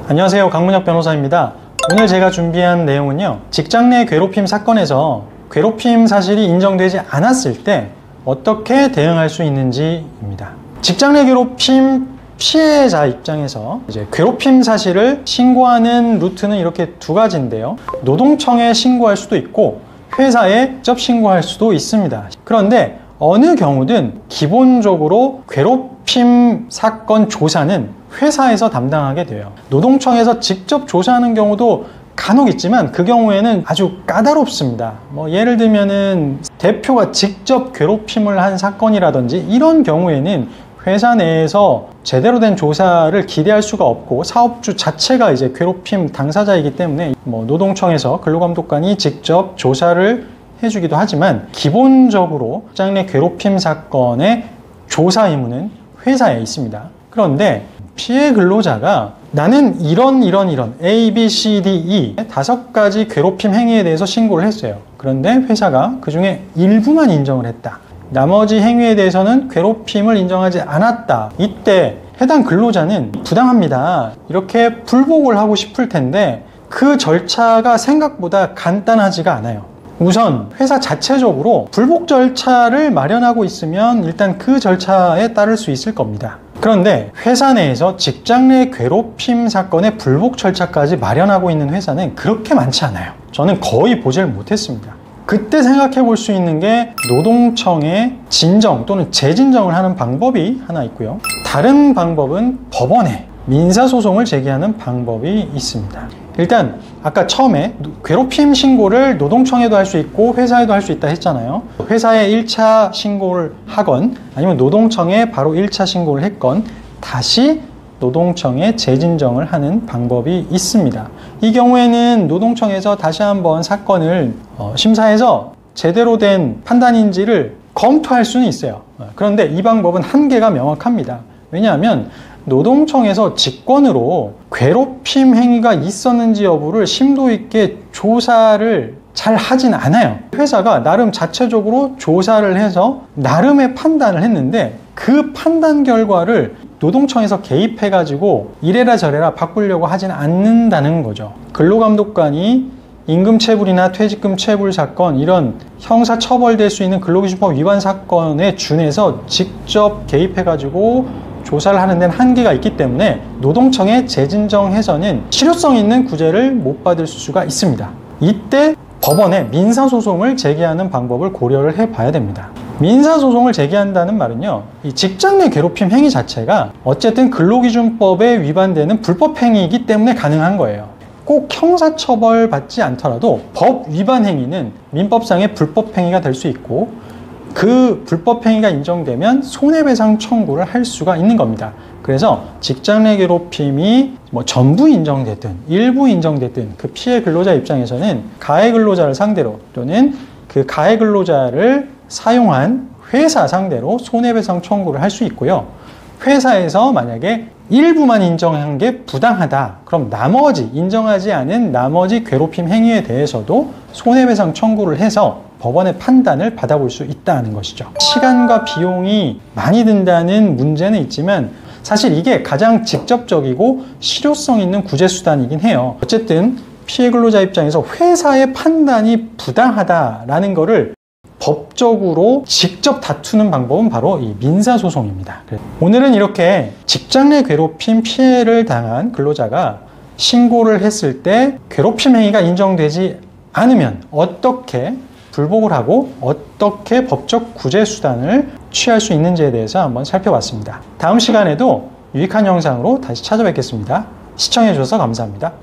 안녕하세요, 강문혁 변호사입니다. 오늘 제가 준비한 내용은요, 직장 내 괴롭힘 사건에서 괴롭힘 사실이 인정되지 않았을 때 어떻게 대응할 수 있는지입니다. 직장 내 괴롭힘 피해자 입장에서 이제 괴롭힘 사실을 신고하는 루트는 이렇게 두 가지인데요. 노동청에 신고할 수도 있고 회사에 직접 신고할 수도 있습니다. 그런데 어느 경우든 기본적으로 괴롭힘 사건 조사는 회사에서 담당하게 돼요. 노동청에서 직접 조사하는 경우도 간혹 있지만 그 경우에는 아주 까다롭습니다. 예를 들면은 대표가 직접 괴롭힘을 한 사건이라든지 이런 경우에는 회사 내에서 제대로 된 조사를 기대할 수가 없고 사업주 자체가 이제 괴롭힘 당사자이기 때문에 노동청에서 근로감독관이 직접 조사를 해주기도 하지만 기본적으로 직장 내 괴롭힘 사건의 조사 의무는 회사에 있습니다. 그런데 피해 근로자가 나는 이런 A, B, C, D, E 5가지 괴롭힘 행위에 대해서 신고를 했어요. 그런데 회사가 그 중에 일부만 인정을 했다. 나머지 행위에 대해서는 괴롭힘을 인정하지 않았다. 이때 해당 근로자는 부당합니다. 이렇게 불복을 하고 싶을 텐데 그 절차가 생각보다 간단하지가 않아요. 우선 회사 자체적으로 불복 절차를 마련하고 있으면 일단 그 절차에 따를 수 있을 겁니다. 그런데 회사 내에서 직장 내 괴롭힘 사건의 불복 절차까지 마련하고 있는 회사는 그렇게 많지 않아요. 저는 거의 보질 못했습니다. 그때 생각해 볼 수 있는 게 노동청에 진정 또는 재진정을 하는 방법이 하나 있고요. 다른 방법은 법원에 민사소송을 제기하는 방법이 있습니다. 일단 아까 처음에 괴롭힘 신고를 노동청에도 할 수 있고 회사에도 할 수 있다 했잖아요. 회사에 1차 신고를 하건 아니면 노동청에 바로 1차 신고를 했건 다시 노동청에 재진정을 하는 방법이 있습니다. 이 경우에는 노동청에서 다시 한번 사건을 심사해서 제대로 된 판단인지를 검토할 수는 있어요. 그런데 이 방법은 한계가 명확합니다. 왜냐하면 노동청에서 직권으로 괴롭힘 행위가 있었는지 여부를 심도 있게 조사를 잘 하진 않아요. 회사가 나름 자체적으로 조사를 해서 나름의 판단을 했는데 그 판단 결과를 노동청에서 개입해가지고 이래라 저래라 바꾸려고 하진 않는다는 거죠. 근로감독관이 임금체불이나 퇴직금 체불 사건 이런 형사처벌될 수 있는 근로기준법 위반 사건에 준해서 직접 개입해가지고 조사를 하는 데는 한계가 있기 때문에 노동청에 재진정해서는 실효성 있는 구제를 못 받을 수가 있습니다. 이때 법원에 민사소송을 제기하는 방법을 고려를 해봐야 됩니다. 민사소송을 제기한다는 말은요, 이 직장 내 괴롭힘 행위 자체가 어쨌든 근로기준법에 위반되는 불법행위이기 때문에 가능한 거예요. 꼭 형사처벌 받지 않더라도 법 위반 행위는 민법상의 불법행위가 될 수 있고 그 불법행위가 인정되면 손해배상 청구를 할 수가 있는 겁니다. 그래서 직장 내 괴롭힘이 전부 인정됐든 일부 인정됐든 그 피해 근로자 입장에서는 가해 근로자를 상대로 또는 그 가해 근로자를 사용한 회사 상대로 손해배상 청구를 할 수 있고요. 회사에서 만약에 일부만 인정한 게 부당하다. 그럼 나머지 인정하지 않은 나머지 괴롭힘 행위에 대해서도 손해배상 청구를 해서 법원의 판단을 받아볼 수 있다는 것이죠. 시간과 비용이 많이 든다는 문제는 있지만 사실 이게 가장 직접적이고 실효성 있는 구제수단이긴 해요. 어쨌든 피해 근로자 입장에서 회사의 판단이 부당하다라는 거를 법적으로 직접 다투는 방법은 바로 이 민사소송입니다. 오늘은 이렇게 직장 내 괴롭힘 피해를 당한 근로자가 신고를 했을 때 괴롭힘 행위가 인정되지 않으면 어떻게 불복을 하고 어떻게 법적 구제 수단을 취할 수 있는지에 대해서 한번 살펴봤습니다. 다음 시간에도 유익한 영상으로 다시 찾아뵙겠습니다. 시청해 주셔서 감사합니다.